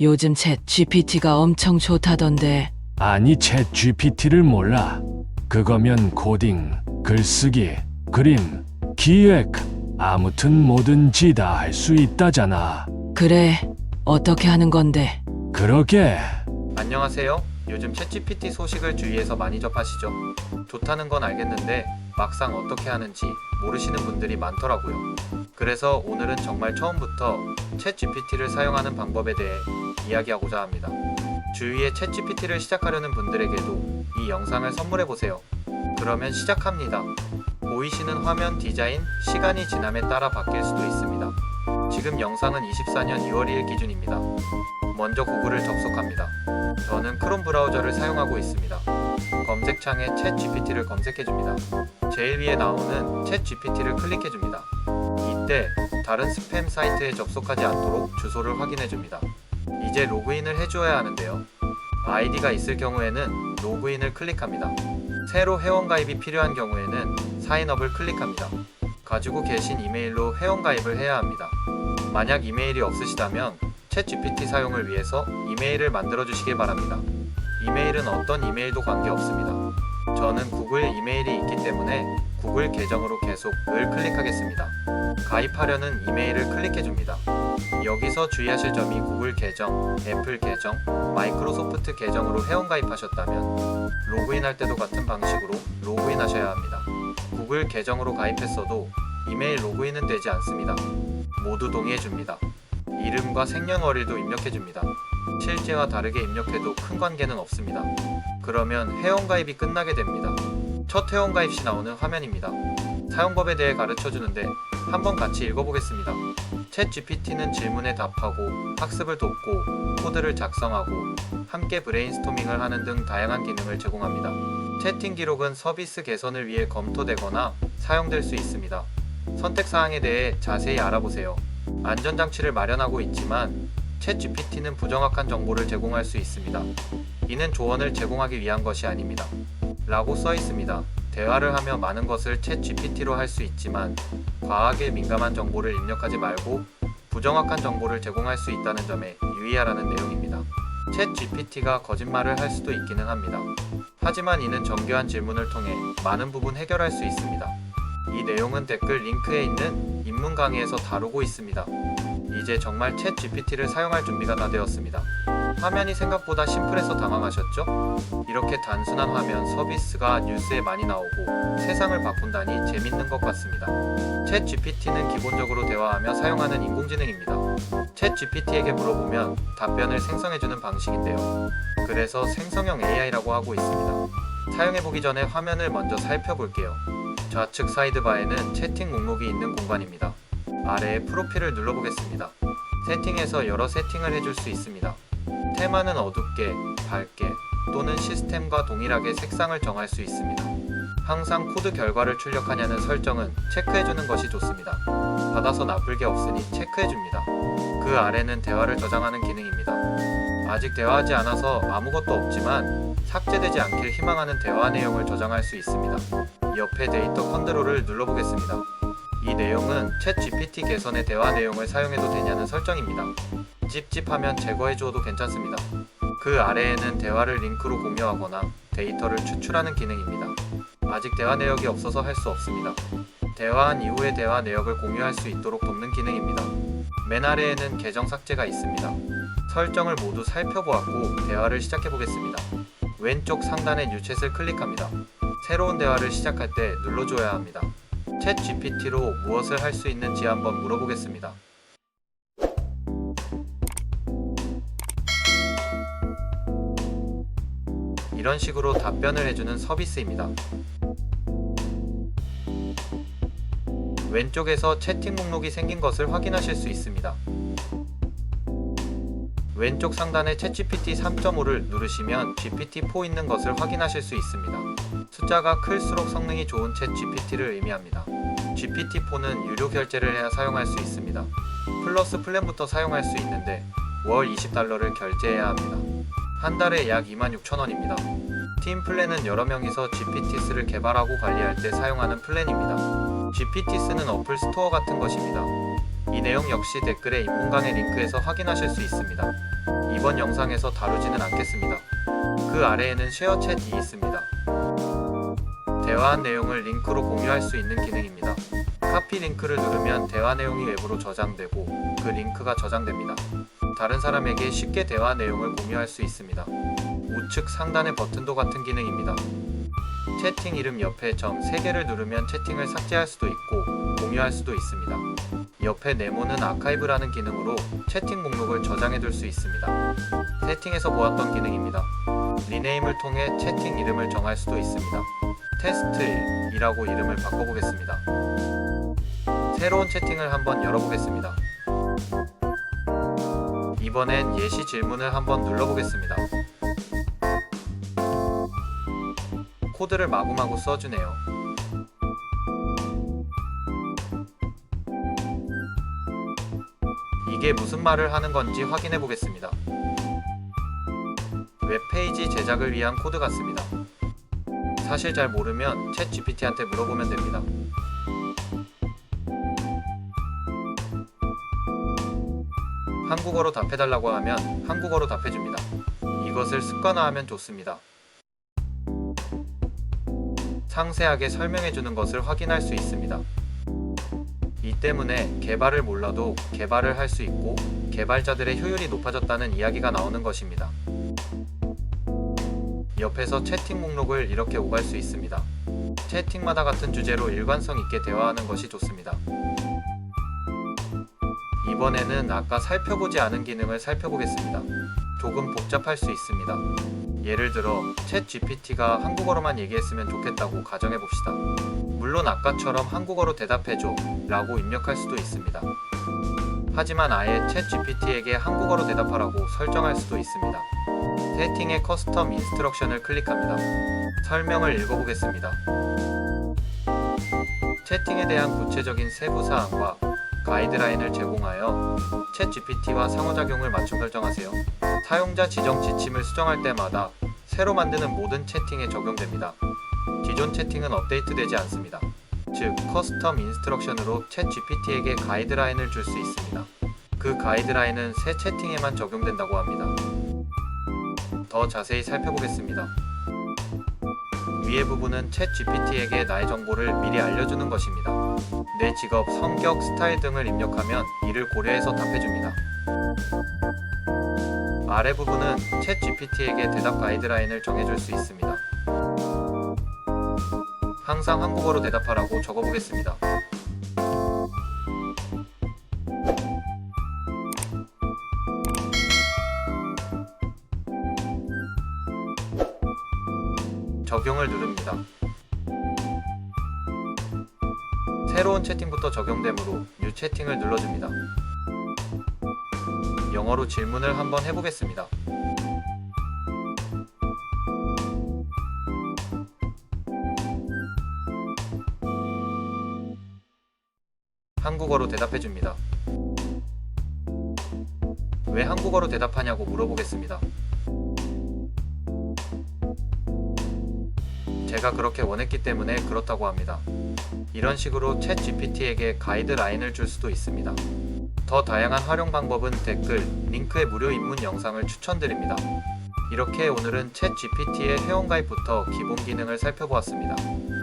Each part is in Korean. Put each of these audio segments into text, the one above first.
요즘 챗 GPT가 엄청 좋다던데. 아니, 챗 GPT를 몰라. 그거면 코딩, 글쓰기, 그림, 기획, 아무튼 뭐든지 다 할 수 있다잖아. 그래, 어떻게 하는 건데? 그러게. 안녕하세요. 요즘 챗GPT 소식을 주위에서 많이 접하시죠? 좋다는 건 알겠는데 막상 어떻게 하는지 모르시는 분들이 많더라고요. 그래서 오늘은 정말 처음부터 챗GPT를 사용하는 방법에 대해 이야기하고자 합니다. 주위에 챗GPT를 시작하려는 분들에게도 이 영상을 선물해보세요. 그러면 시작합니다. 보이시는 화면 디자인, 시간이 지남에 따라 바뀔 수도 있습니다. 지금 영상은 24년 2월 2일 기준입니다. 먼저 구글을 접속합니다. 저는 크롬 브라우저를 사용하고 있습니다. 검색창에 챗GPT를 검색해줍니다. 제일 위에 나오는 챗GPT를 클릭해줍니다. 이때 다른 스팸 사이트에 접속하지 않도록 주소를 확인해줍니다. 이제 로그인을 해주어야 하는데요. 아이디가 있을 경우에는 로그인을 클릭합니다. 새로 회원가입이 필요한 경우에는 사인업을 클릭합니다. 가지고 계신 이메일로 회원가입을 해야 합니다. 만약 이메일이 없으시다면 챗GPT 사용을 위해서 이메일을 만들어 주시길 바랍니다. 이메일은 어떤 이메일도 관계없습니다. 저는 구글 이메일이 있기 때문에 구글 계정으로 계속을 클릭하겠습니다. 가입하려는 이메일을 클릭해 줍니다. 여기서 주의하실 점이 구글 계정, 애플 계정, 마이크로소프트 계정으로 회원가입하셨다면 로그인할 때도 같은 방식으로 로그인하셔야 합니다. 구글 계정으로 가입했어도 이메일 로그인은 되지 않습니다. 모두 동의해 줍니다. 이름과 생년월일도 입력해 줍니다. 실제와 다르게 입력해도 큰 관계는 없습니다. 그러면 회원가입이 끝나게 됩니다. 첫 회원가입 시 나오는 화면입니다. 사용법에 대해 가르쳐 주는데 한번 같이 읽어보겠습니다. 챗GPT는 질문에 답하고 학습을 돕고 코드를 작성하고 함께 브레인스토밍을 하는 등 다양한 기능을 제공합니다. 채팅 기록은 서비스 개선을 위해 검토되거나 사용될 수 있습니다. 선택 사항에 대해 자세히 알아보세요. 안전장치를 마련하고 있지만 챗GPT는 부정확한 정보를 제공할 수 있습니다. 이는 조언을 제공하기 위한 것이 아닙니다. 라고 써 있습니다. 대화를 하며 많은 것을 챗GPT로 할 수 있지만 과하게 민감한 정보를 입력하지 말고 부정확한 정보를 제공할 수 있다는 점에 유의하라는 내용입니다. 챗GPT가 거짓말을 할 수도 있기는 합니다. 하지만 이는 정교한 질문을 통해 많은 부분 해결할 수 있습니다. 이 내용은 댓글 링크에 있는 입문 강의에서 다루고 있습니다. 이제 정말 챗GPT를 사용할 준비가 다 되었습니다. 화면이 생각보다 심플해서 당황하셨죠? 이렇게 단순한 화면 서비스가 뉴스에 많이 나오고 세상을 바꾼다니 재밌는 것 같습니다. 챗GPT는 기본적으로 대화하며 사용하는 인공지능입니다. 챗GPT에게 물어보면 답변을 생성해주는 방식인데요. 그래서 생성형 AI라고 하고 있습니다. 사용해보기 전에 화면을 먼저 살펴볼게요. 좌측 사이드바에는 채팅 목록이 있는 공간입니다. 아래에 프로필을 눌러보겠습니다. 세팅에서 여러 세팅을 해줄 수 있습니다. 테마는 어둡게, 밝게 또는 시스템과 동일하게 색상을 정할 수 있습니다. 항상 코드 결과를 출력하냐는 설정은 체크해주는 것이 좋습니다. 받아서 나쁠 게 없으니 체크해줍니다. 그 아래는 대화를 저장하는 기능입니다. 아직 대화하지 않아서 아무것도 없지만 삭제되지 않길 희망하는 대화 내용을 저장할 수 있습니다. 옆에 데이터 컨트롤을 눌러보겠습니다. 이 내용은 챗GPT 개선의 대화 내용을 사용해도 되냐는 설정입니다. 찝찝하면 제거해주어도 괜찮습니다. 그 아래에는 대화를 링크로 공유하거나 데이터를 추출하는 기능입니다. 아직 대화 내역이 없어서 할 수 없습니다. 대화한 이후에 대화 내역을 공유할 수 있도록 돕는 기능입니다. 맨 아래에는 계정 삭제가 있습니다. 설정을 모두 살펴보았고 대화를 시작해보겠습니다. 왼쪽 상단의 뉴챗을 클릭합니다. 새로운 대화를 시작할 때 눌러줘야 합니다. 챗GPT로 무엇을 할 수 있는지 한번 물어보겠습니다. 이런 식으로 답변을 해주는 서비스입니다. 왼쪽에서 채팅 목록이 생긴 것을 확인하실 수 있습니다. 왼쪽 상단의 챗GPT 3.5를 누르시면 GPT-4 있는 것을 확인하실 수 있습니다. 숫자가 클수록 성능이 좋은 챗GPT를 의미합니다. GPT-4는 유료 결제를 해야 사용할 수 있습니다. 플러스 플랜부터 사용할 수 있는데 월 $20를 결제해야 합니다. 한 달에 약 26,000원입니다. 팀 플랜은 여러 명이서 GPT스를 개발하고 관리할 때 사용하는 플랜입니다. GPT스는 어플 스토어 같은 것입니다. 이 내용 역시 댓글에 입문 강의 링크에서 확인하실 수 있습니다. 이번 영상에서 다루지는 않겠습니다. 그 아래에는 쉐어 챗이 있습니다. 대화한 내용을 링크로 공유할 수 있는 기능입니다. 카피 링크를 누르면 대화 내용이 외부로 저장되고 그 링크가 저장됩니다. 다른 사람에게 쉽게 대화 내용을 공유할 수 있습니다. 우측 상단의 버튼도 같은 기능입니다. 채팅 이름 옆에 점 3개를 누르면 채팅을 삭제할 수도 있고 공유할 수도 있습니다. 옆에 네모는 아카이브라는 기능으로 채팅 목록을 저장해둘 수 있습니다. 세팅에서 보았던 기능입니다. 리네임을 통해 채팅 이름을 정할 수도 있습니다. 테스트1이라고 이름을 바꿔보겠습니다. 새로운 채팅을 한번 열어보겠습니다. 이번엔 예시 질문을 한번 눌러보겠습니다. 코드를 마구마구 써주네요. 이게 무슨 말을 하는 건지 확인해 보겠습니다. 웹페이지 제작을 위한 코드 같습니다. 사실 잘 모르면 챗 GPT한테 물어보면 됩니다. 한국어로 답해달라고 하면 한국어로 답해줍니다. 이것을 습관화하면 좋습니다. 상세하게 설명해주는 것을 확인할 수 있습니다. 이 때문에 개발을 몰라도 개발을 할 수 있고 개발자들의 효율이 높아졌다는 이야기가 나오는 것입니다. 옆에서 채팅 목록을 이렇게 오갈 수 있습니다. 채팅마다 같은 주제로 일관성 있게 대화하는 것이 좋습니다. 이번에는 아까 살펴보지 않은 기능을 살펴보겠습니다. 조금 복잡할 수 있습니다. 예를 들어 챗 GPT가 한국어로만 얘기했으면 좋겠다고 가정해봅시다. 물론 아까처럼 한국어로 대답해줘 라고 입력할 수도 있습니다. 하지만 아예 챗 GPT에게 한국어로 대답하라고 설정할 수도 있습니다. 세팅의 커스텀 인스트럭션을 클릭합니다. 설명을 읽어보겠습니다. 채팅에 대한 구체적인 세부사항과 가이드라인을 제공하여 챗 GPT와 상호작용을 맞춤 설정하세요. 사용자 지정 지침을 수정할 때마다 새로 만드는 모든 채팅에 적용됩니다. 기존 채팅은 업데이트되지 않습니다. 즉, 커스텀 인스트럭션으로 챗 GPT에게 가이드라인을 줄 수 있습니다. 그 가이드라인은 새 채팅에만 적용된다고 합니다. 더 자세히 살펴보겠습니다. 위의 부분은 챗 GPT에게 나의 정보를 미리 알려주는 것입니다. 내 직업, 성격, 스타일 등을 입력하면 이를 고려해서 답해줍니다. 아래 부분은 챗 GPT에게 대답 가이드라인을 정해줄 수 있습니다. 항상 한국어로 대답하라고 적어보겠습니다. 적용을 누릅니다. 새로운 채팅부터 적용되므로 뉴 채팅을 눌러줍니다. 영어로 질문을 한번 해보겠습니다. 한국어로 대답해줍니다. 왜 한국어로 대답하냐고 물어보겠습니다. 제가 그렇게 원했기 때문에 그렇다고 합니다. 이런 식으로 챗 GPT에게 가이드라인을 줄 수도 있습니다. 더 다양한 활용 방법은 댓글, 링크의 무료 입문 영상을 추천드립니다. 이렇게 오늘은 챗 GPT의 회원가입부터 기본 기능을 살펴보았습니다.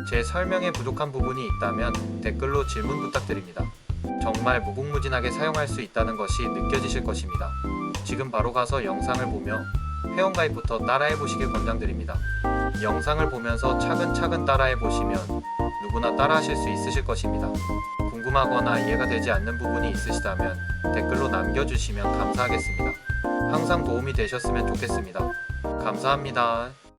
제 설명에 부족한 부분이 있다면 댓글로 질문 부탁드립니다. 정말 무궁무진하게 사용할 수 있다는 것이 느껴지실 것입니다. 지금 바로 가서 영상을 보며 회원가입부터 따라해보시길 권장드립니다. 영상을 보면서 차근차근 따라해보시면 누구나 따라하실 수 있으실 것입니다. 궁금하거나 이해가 되지 않는 부분이 있으시다면 댓글로 남겨주시면 감사하겠습니다. 항상 도움이 되셨으면 좋겠습니다. 감사합니다.